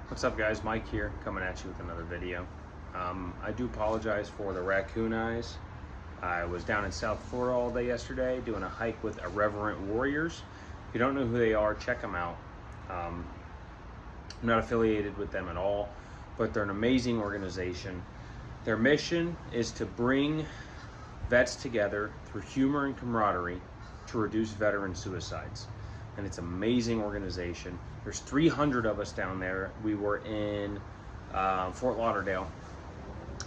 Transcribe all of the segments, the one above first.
What's up guys, Mike here, coming at you with another video. I do apologize for the raccoon eyes. I was down in South Florida all day yesterday doing a hike with Irreverent Warriors. If you don't know who they are, check them out. I'm not affiliated with them at all, but they're an amazing organization. Their mission is to bring vets together through humor and camaraderie to reduce veteran suicides. And it's an amazing organization. There's 300 of us down there. We were in Fort Lauderdale.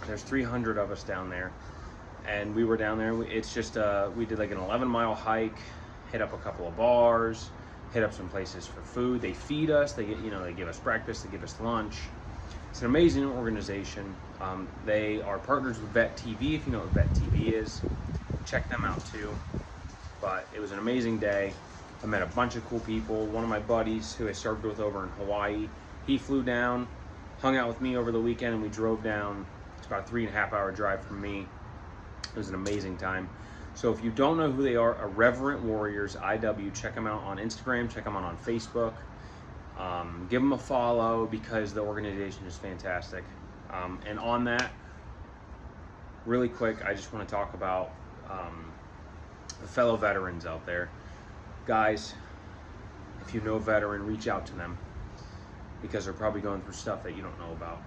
There's 300 of us down there, and we were down there. It's just we did like an 11-mile hike, hit up a couple of bars, hit up some places for food. They feed us. They give us breakfast. They give us lunch. It's an amazing organization. They are partners with Vet TV. If you know what Vet TV is, check them out too. But it was an amazing day. I met a bunch of cool people. One of my buddies who I served with over in Hawaii, he flew down, hung out with me over the weekend, and we drove down. It's about a 3.5-hour drive from me. It was an amazing time. So if you don't know who they are, Irreverent Warriors, IW, check them out on Instagram, check them out on Facebook. Give them a follow because the organization is fantastic. And on that, really quick, I just want to talk about the fellow veterans out there. Guys, if you know a veteran, reach out to them because they're probably going through stuff that you don't know about.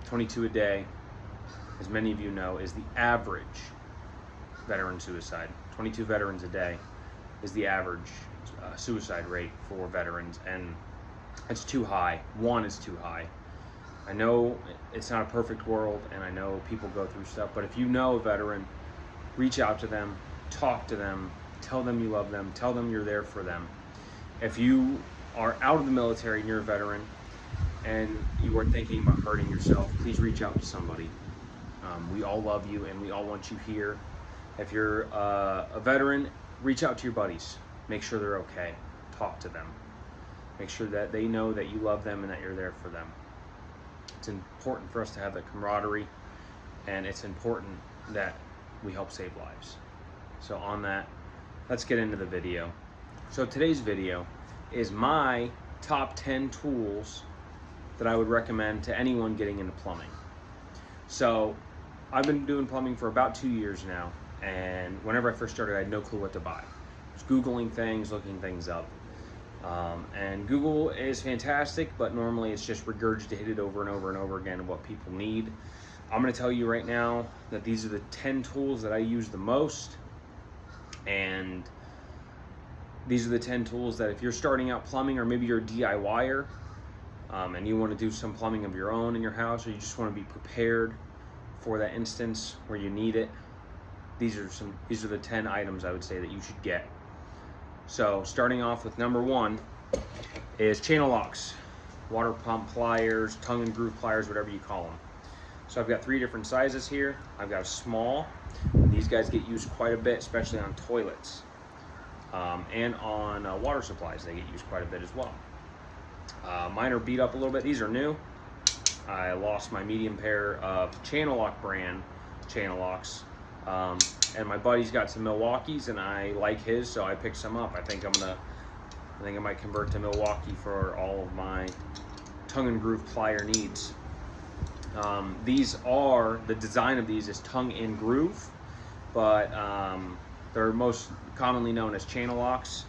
22 a day, as many of you know, is the average veteran suicide. 22 veterans a day is the average suicide rate for veterans, and it's too high. One is too high. I know it's not a perfect world, and I know people go through stuff, but if you know a veteran, reach out to them, talk to them, tell them you love them, tell them you're there for them. If you are out of the military and you're a veteran and you are thinking about hurting yourself, please reach out to somebody. We all love you and we all want you here. If you're a veteran, reach out to your buddies. Make sure they're okay. Talk to them. Make sure that they know that you love them and that you're there for them. It's important for us to have that camaraderie, and it's important that we help save lives. So on that, let's get into the video. So today's video is my top 10 tools that I would recommend to anyone getting into plumbing. So I've been doing plumbing for about 2 years now, and whenever I first started, I had no clue what to buy. I was Googling things, looking things up. And Google is fantastic, but normally it's just regurgitated over and over and over again of what people need. I'm gonna tell you right now that these are the 10 tools that I use the most. And these are the 10 tools that if you're starting out plumbing, or maybe you're a DIYer and you want to do some plumbing of your own in your house, or you just want to be prepared for that instance where you need it, these are the 10 items I would say that you should get. So starting off with number 1 is channel locks, water pump pliers, tongue and groove pliers, whatever you call them. So I've got 3 different sizes here. I've got a small. These guys get used quite a bit, especially on toilets and on water supplies. They get used quite a bit as well. Mine are beat up a little bit. These are new. I lost my medium pair of Channel Lock brand channel locks, and my buddy's got some Milwaukee's, and I like his, so I picked some up. I think I might convert to Milwaukee for all of my tongue and groove plier needs. The design of these is tongue and groove, but they're most commonly known as channel locks.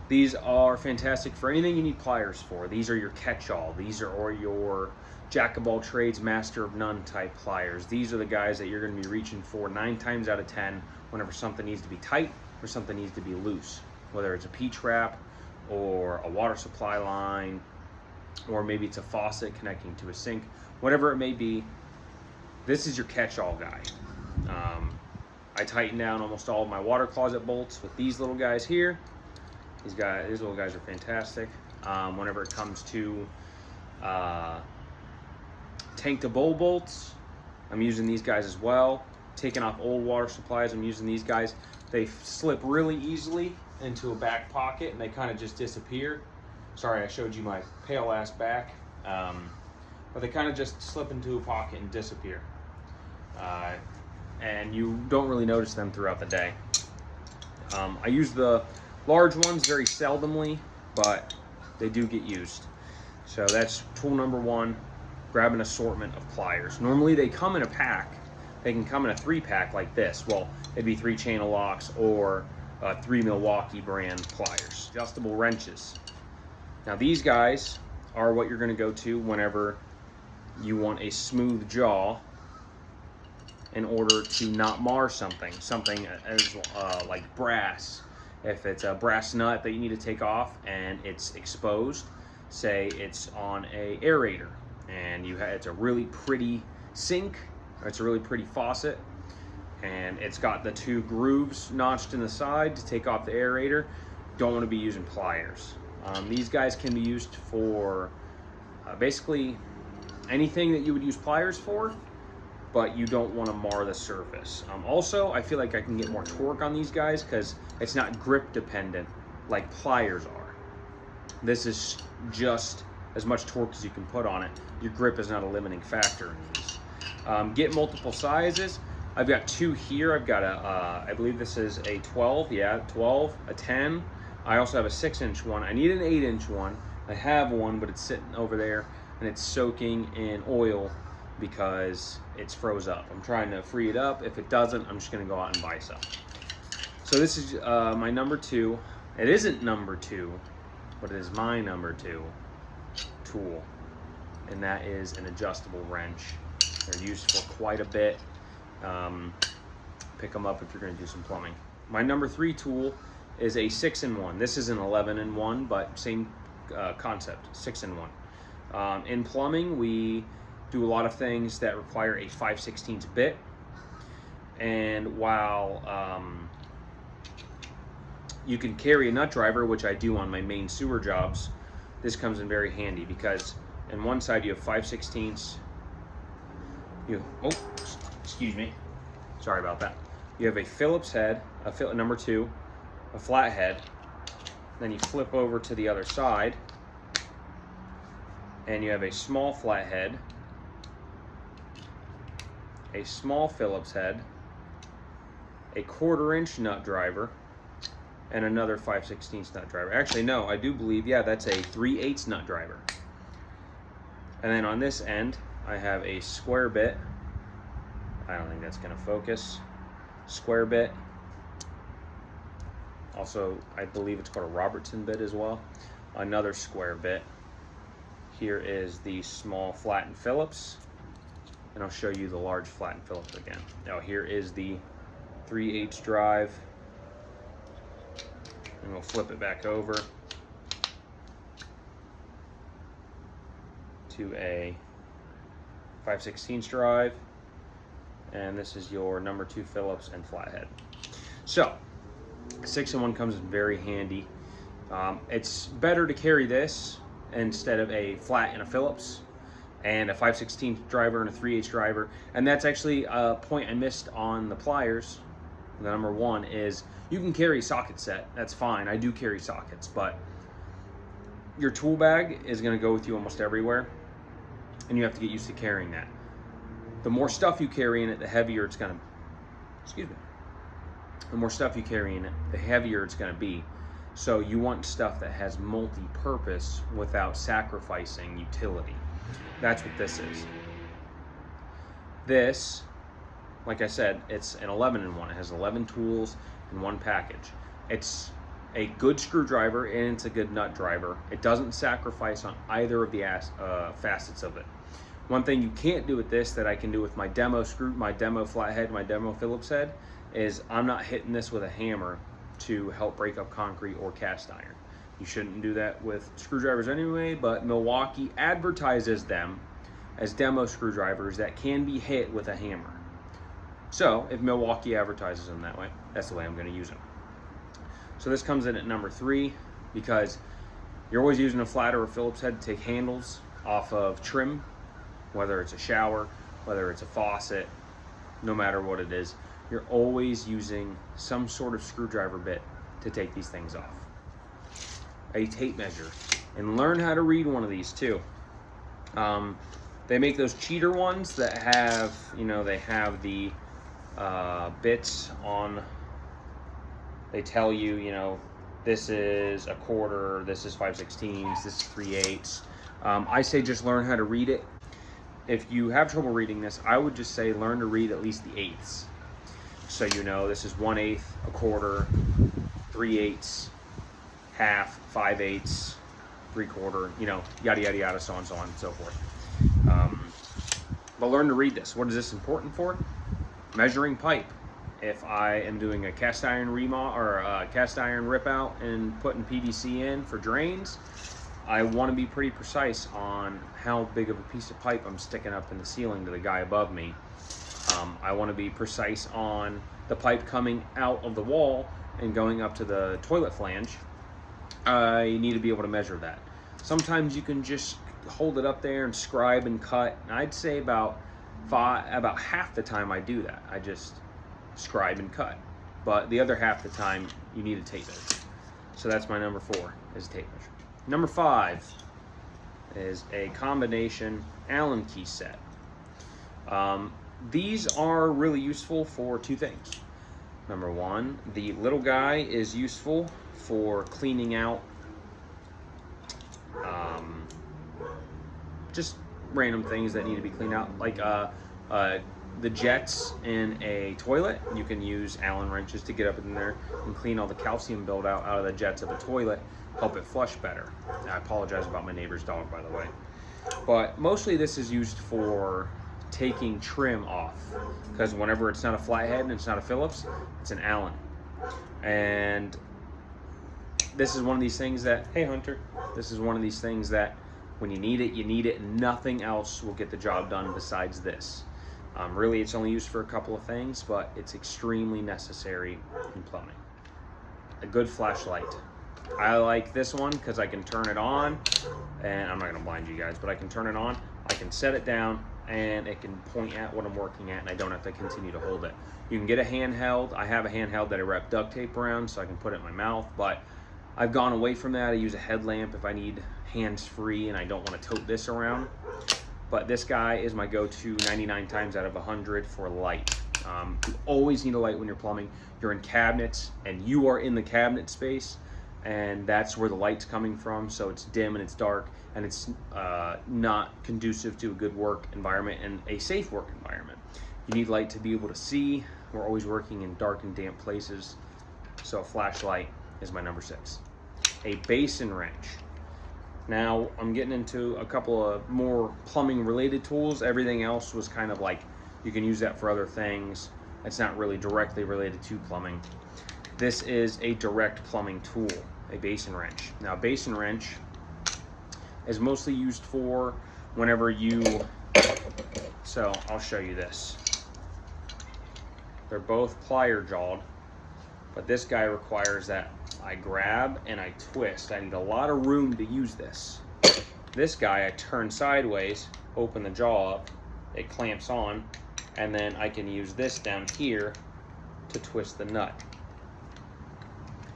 These are fantastic for anything you need pliers for. These are your catch-all. These are your jack of all trades, master of none type pliers. These are the guys that you're going to be reaching for 9 times out of 10 whenever something needs to be tight or something needs to be loose, whether it's a P-trap or a water supply line, or maybe it's a faucet connecting to a sink, whatever it may be. This is your catch-all guy. I tighten down almost all of my water closet bolts with these little guys here. These little guys are fantastic. Whenever it comes to tank to bowl bolts, I'm using these guys as well. Taking off old water supplies, I'm using these guys. They slip really easily into a back pocket and they kind of just disappear. Sorry, I showed you my pale ass back. But they kind of just slip into a pocket and disappear. And you don't really notice them throughout the day. I use the large ones very seldomly, but they do get used. So that's tool number one. Grab an assortment of pliers. Normally they come in a pack. They can come in a 3-pack like this. Well, it'd be 3 channel locks or 3 Milwaukee brand pliers. Adjustable wrenches. Now these guys are what you're going to go to whenever you want a smooth jaw in order to not mar something as like brass. If it's a brass nut that you need to take off and it's exposed, say it's on a aerator, and it's a really pretty sink, or it's a really pretty faucet, and it's got the 2 grooves notched in the side to take off the aerator, don't want to be using pliers. These guys can be used for basically anything that you would use pliers for, but you don't want to mar the surface. Also, I feel like I can get more torque on these guys because it's not grip dependent like pliers are. This is just as much torque as you can put on it. Your grip is not a limiting factor in these. Get multiple sizes. I've got 2 here. I've got I believe this is a 12, yeah, 12, a 10. I also have a 6-inch one. I need an 8-inch one. I have one, but it's sitting over there and it's soaking in oil because it's froze up. I'm trying to free it up. If it doesn't, I'm just gonna go out and buy some. So this is my number 2. It isn't number 2, but it is my number 2 tool, and that is an adjustable wrench. They're used for quite a bit. Pick them up if you're gonna do some plumbing. My number 3 tool is a 6-in-1. This is an 11-in-1, but same concept, 6-in-1. In plumbing, we do a lot of things that require a 5/16 bit, and while you can carry a nut driver, which I do on my main sewer jobs, this comes in very handy because on one side you have 5/16. Excuse me, sorry about that. You have a Phillips head, number 2, a flat head, then you flip over to the other side and you have a small flat head, a small Phillips head, a 1/4-inch nut driver, and another 5/16 nut driver. Actually, no, I do believe, yeah, that's a 3/8 nut driver. And then on this end, I have a square bit. I don't think that's gonna focus. Square bit. Also, I believe it's called a Robertson bit as well. Another square bit. Here is the small flattened Phillips, and I'll show you the large flattened Phillips again. Now here is the 3/8 drive, and we'll flip it back over to a 5/16 drive, and this is your number 2 Phillips and flathead. So 6-in-1 comes in very handy. It's better to carry this instead of a flat and a Phillips and a 5/16 driver and a 3/8 driver. And that's actually a point I missed on the pliers. The number 1 is you can carry socket set. That's fine. I do carry sockets, but your tool bag is going to go with you almost everywhere, and you have to get used to carrying that. The more stuff you carry in it, the heavier it's going to, the more stuff you carry in it, the heavier it's going to be. So you want stuff that has multi-purpose without sacrificing utility. That's what this is. This, like I said, it's an 11-in-1. It has 11 tools in one package. It's a good screwdriver and it's a good nut driver. It doesn't sacrifice on either of the facets of it. One thing you can't do with this that I can do with my demo flathead, my demo Phillips head, is I'm not hitting this with a hammer to help break up concrete or cast iron. You shouldn't do that with screwdrivers anyway, but Milwaukee advertises them as demo screwdrivers that can be hit with a hammer. So if Milwaukee advertises them that way, that's the way I'm going to use them. So this comes in at number 3 because you're always using a flat or a Phillips head to take handles off of trim, whether it's a shower, whether it's a faucet, no matter what it is. You're always using some sort of screwdriver bit to take these things off. A tape measure, and learn how to read one of these too. They make those cheater ones that have, they have the bits on. They tell you, this is a 1/4, this is 5/16, this is 3/8. I say just learn how to read it. If you have trouble reading this, I would just say learn to read at least the eighths. So you know this is 1/8, a quarter, 3/8, half, 5/8, 3/4, you know, yada yada yada, so on and so forth. But learn to read this. What is this important for? Measuring pipe. If I am doing a cast iron remodel or a cast iron rip out and putting PVC in for drains, I want to be pretty precise on how big of a piece of pipe I'm sticking up in the ceiling to the guy above me. I want to be precise on the pipe coming out of the wall and going up to the toilet flange. I need to be able to measure that. Sometimes you can just hold it up there and scribe and cut. And I'd say about half the time I do that. I just scribe and cut. But the other half the time you need a tape measure. So that's my number 4 is a tape measure. Number 5 is a combination Allen key set. These are really useful for 2 things. Number 1, the little guy is useful for cleaning out just random things that need to be cleaned out, like the jets in a toilet. You can use Allen wrenches to get up in there and clean all the calcium buildout out of the jets of a toilet, help it flush better. I apologize about my neighbor's dog, by the way. But mostly this is used for taking trim off, because whenever it's not a flathead and it's not a Phillips, it's an Allen. And this is one of these things that, hey Hunter, this is one of these things that when you need it, you need it, and nothing else will get the job done besides this. Really, it's only used for a couple of things, but it's extremely necessary in plumbing. A good flashlight. I like this one because I can turn it on, and I'm not going to blind you guys, but I can turn it on, I can set it down, and it can point at what I'm working at, and I don't have to continue to hold it. You can get a handheld. I have a handheld that I wrap duct tape around so I can put it in my mouth, but I've gone away from that. I use a headlamp if I need hands-free and I don't want to tote this around. But this guy is my go-to 99 times out of 100 for light. You always need a light when you're plumbing. You're in cabinets and you are in the cabinet space, and that's where the light's coming from. So it's dim and it's dark and it's not conducive to a good work environment and a safe work environment. You need light to be able to see. We're always working in dark and damp places. So a flashlight is my number 6. A basin wrench. Now I'm getting into a couple of more plumbing related tools. Everything else was kind of like you can use that for other things. It's not really directly related to plumbing. This is a direct plumbing tool, a basin wrench. Now, a basin wrench is mostly used for whenever you, so I'll show you this. They're both plier jawed, but this guy requires that I grab and I twist. I need a lot of room to use this. This guy, I turn sideways, open the jaw up, it clamps on, and then I can use this down here to twist the nut.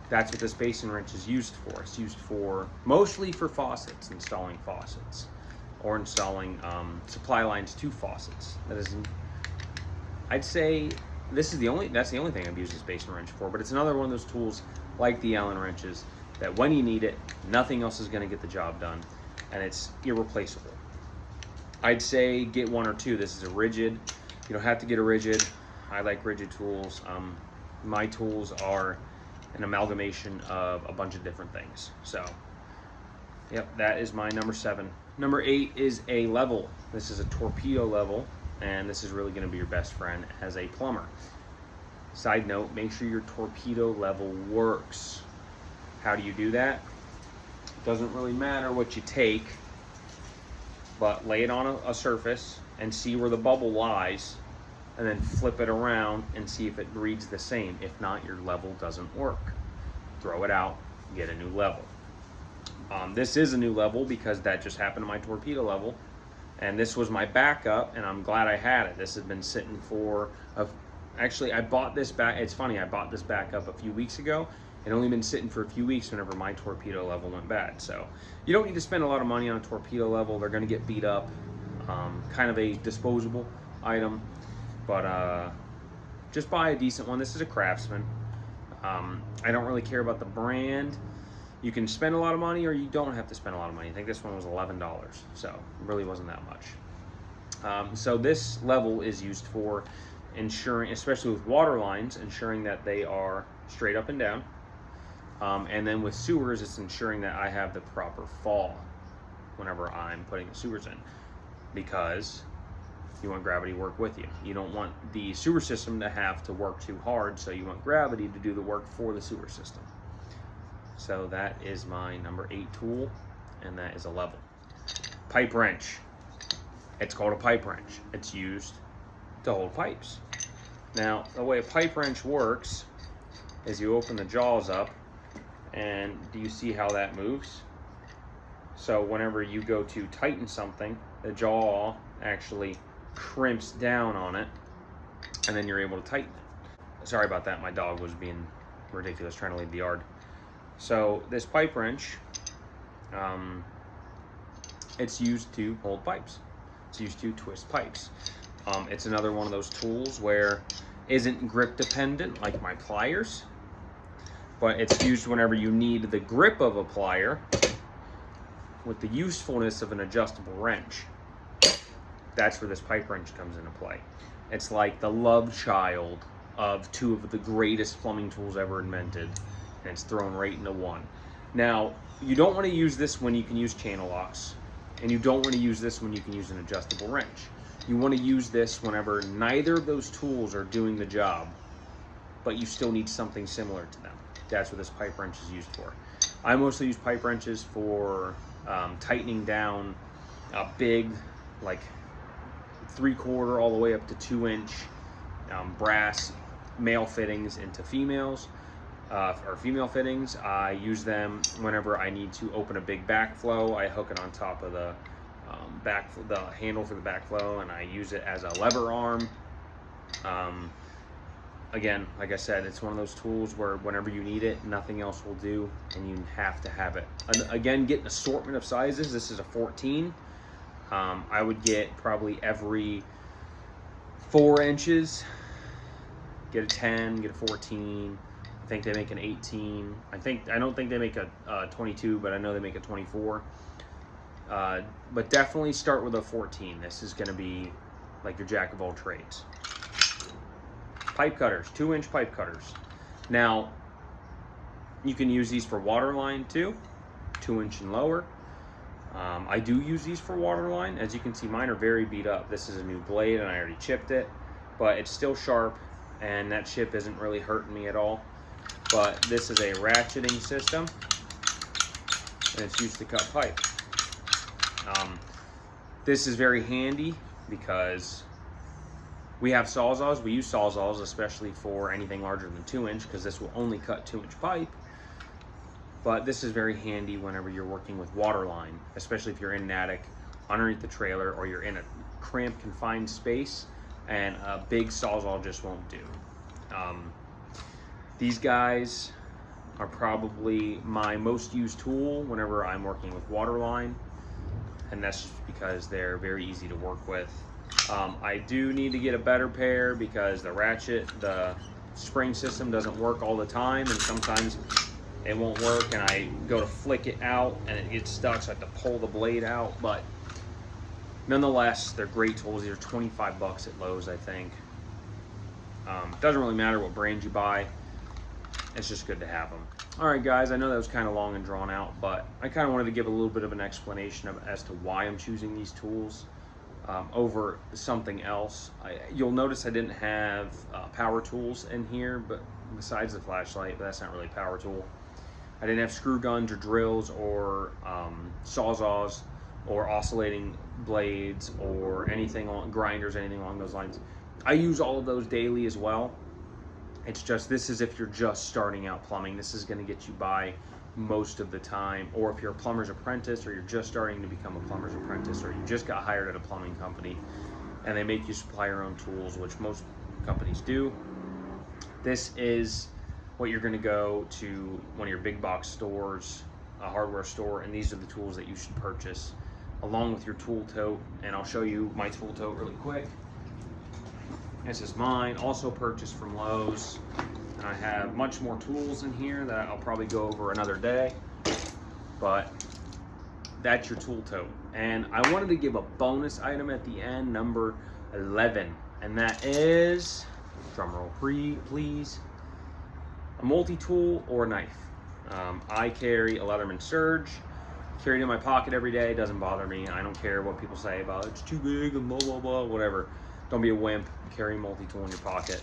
That's what this basin wrench is used for. It's used for mostly for faucets, installing faucets, or installing supply lines to faucets. That is, I'd say that's the only thing I've used this basin wrench for. But it's another one of those tools like the Allen wrenches that when you need it, nothing else is going to get the job done, and it's irreplaceable. I'd say get 1 or 2. This is a rigid. You don't have to get a rigid. I like rigid tools. My tools are an amalgamation of a bunch of different things. So, yep, that is my number 7. Number 8 is a level. This is a torpedo level, and this is really going to be your best friend as a plumber. Side note, make sure your torpedo level works. How do you do that? It doesn't really matter what you take, but lay it on a surface and see where the bubble lies, and then flip it around and see if it reads the same. If not, your level doesn't work. Throw it out, get a new level. This is a new level because that just happened to my torpedo level, and this was my backup, and I'm glad I had it. This has been sitting for actually, I bought this back. It's funny, I bought this back up a few weeks ago. It only been sitting for a few weeks whenever my torpedo level went bad. So you don't need to spend a lot of money on a torpedo level. They're going to get beat up. Kind of a disposable item, but just buy a decent one. This is a Craftsman. I don't really care about the brand. You can spend a lot of money or you don't have to spend a lot of money. I think this one was $11, so it really wasn't that much. So this level is used for ensuring, especially with water lines, ensuring that they are straight up and down. And then with sewers, it's ensuring that I have the proper fall whenever I'm putting the sewers in, because you want gravity to work with you. You don't want the sewer system to have to work too hard, so you want gravity to do the work for the sewer system. So that is my number 8 tool, and that is a level. Pipe wrench. It's called a pipe wrench. It's used to hold pipes. Now, the way a pipe wrench works is you open the jaws up, and do you see how that moves? So whenever you go to tighten something, the jaw actually crimps down on it, and then you're able to tighten it. Sorry about that, my dog was being ridiculous trying to leave the yard. So this pipe wrench, it's used to hold pipes. It's used to twist pipes. It's another one of those tools where isn't grip dependent like my pliers, but it's used whenever you need the grip of a plier with the usefulness of an adjustable wrench. That's where this pipe wrench comes into play. It's like the love child of 2 of the greatest plumbing tools ever invented, and it's thrown right into one. Now, you don't want to use this when you can use channel locks, and you don't want to use this when you can use an adjustable wrench. You want to use this whenever neither of those tools are doing the job, but you still need something similar to them. That's what this pipe wrench is used for. I mostly use pipe wrenches for tightening down a big, like 3/4 all the way up to 2-inch brass male fittings into females, or female fittings. I use them whenever I need to open a big backflow. I hook it on top of the the handle for the backflow, and I use it as a lever arm. Again, like I said, it's one of those tools where whenever you need it, nothing else will do, and you have to have it. And again, get an assortment of sizes. This is a 14. I would get probably every 4 inches, get a 10, get a 14. I think they make an 18. I don't think they make a 22, but I know they make a 24. But definitely start with a 14. This is going to be like your jack of all trades. Pipe cutters, 2-inch pipe cutters. Now, you can use these for water line too, 2-inch and lower. I do use these for water line. As you can see, mine are very beat up. This is a new blade, and I already chipped it, but it's still sharp, and that chip isn't really hurting me at all. But this is a ratcheting system, and it's used to cut pipe. This is very handy because we have sawzalls. We use sawzalls especially for anything larger than 2-inch, because this will only cut 2-inch pipe. But this is very handy whenever you're working with water line, especially if you're in an attic, underneath the trailer, or you're in a cramped, confined space, and a big sawzall just won't do. These guys are probably my most used tool whenever I'm working with water line, and that's just because they're very easy to work with. I do need to get a better pair because the spring system doesn't work all the time, and sometimes it won't work, and I go to flick it out and it gets stuck, so I have to pull the blade out. But nonetheless, they're great tools. These are 25 bucks at Lowe's, I think. Doesn't really matter what brand you buy. It's just good to have them. All right, guys, I know that was kind of long and drawn out, but I kind of wanted to give a little bit of an explanation as to why I'm choosing these tools over something else. You'll notice I didn't have power tools in here, but besides the flashlight, but that's not really a power tool. I didn't have screw guns or drills or sawzaws or oscillating blades or anything on grinders, anything along those lines. I use all of those daily as well. It's just, this is if you're just starting out plumbing. This is going to get you by most of the time. Or if you're a plumber's apprentice, or you're just starting to become a plumber's apprentice, or you just got hired at a plumbing company and they make you supply your own tools, which most companies do. This is what you're going to go to one of your big box stores, a hardware store, and these are the tools that you should purchase along with your tool tote. And I'll show you my tool tote really quick. This is mine, also purchased from Lowe's. And I have much more tools in here that I'll probably go over another day. but that's your tool tote. And I wanted to give a bonus item at the end, number 11, and that is, drumroll please, a multi-tool or knife. I carry a Leatherman Surge. Carry it in my pocket every day. It doesn't bother me. I don't care what people say about it's too big and blah blah blah, whatever. Don't be a wimp. Carry multi-tool in your pocket.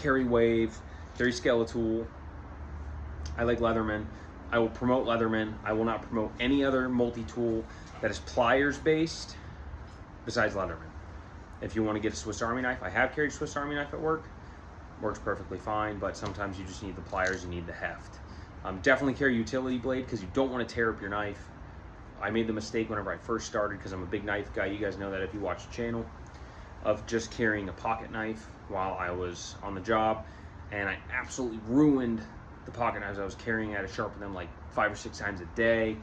Carry Wave. Carry Skeletool. I like Leatherman. I will promote Leatherman. I will not promote any other multi-tool that is pliers based besides Leatherman. If you want to get a Swiss Army knife, I have carried Swiss Army knife at work. Works perfectly fine, but sometimes you just need the pliers, you need the heft. Definitely carry a utility blade because you don't want to tear up your knife. I made the mistake whenever I first started, because I'm a big knife guy. You guys know that if you watch the channel, of just carrying a pocket knife while I was on the job, and I absolutely ruined the pocket knives I was carrying. I had to sharpen them like 5 or 6 times a day,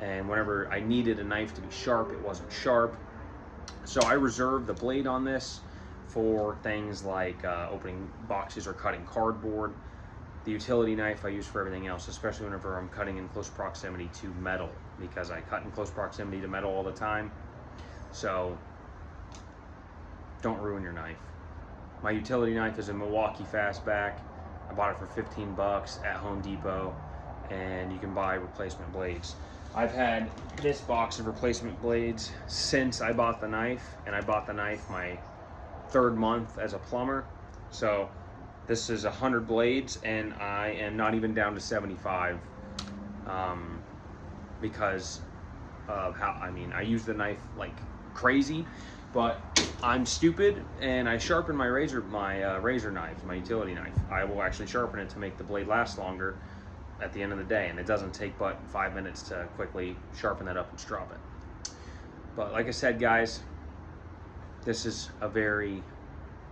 and whenever I needed a knife to be sharp, it wasn't sharp. So I reserved the blade on this for things like opening boxes or cutting cardboard. The utility knife I use for everything else, especially whenever I'm cutting in close proximity to metal, because I cut in close proximity to metal all the time. So don't ruin your knife. My utility knife is a Milwaukee Fastback. I bought it for 15 bucks at Home Depot, and you can buy replacement blades. I've had this box of replacement blades since I bought the knife, and I bought the knife my 3rd month as a plumber. So this is 100 blades, and I am not even down to 75 because of how, I use the knife like crazy, but I'm stupid and I sharpen my razor knives, my utility knife. I will actually sharpen it to make the blade last longer at the end of the day, and it doesn't take but 5 minutes to quickly sharpen that up and strop it. But like I said, guys, this is a very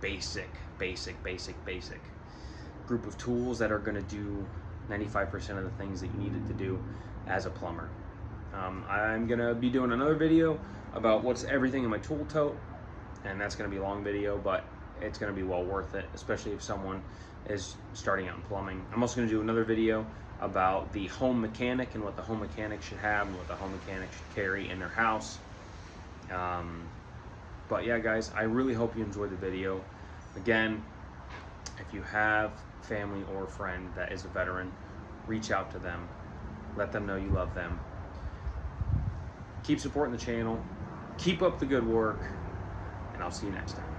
basic group of tools that are going to do 95% of the things that you need it to do as a plumber. I'm going to be doing another video about what's everything in my tool tote, and that's going to be a long video, but it's going to be well worth it, especially if someone is starting out in plumbing. I'm also going to do another video about the home mechanic and what the home mechanic should have and what the home mechanic should carry in their house. But yeah, guys, I really hope you enjoyed the video. Again, if you have family or a friend that is a veteran, reach out to them. Let them know you love them. Keep supporting the channel. Keep up the good work, and I'll see you next time.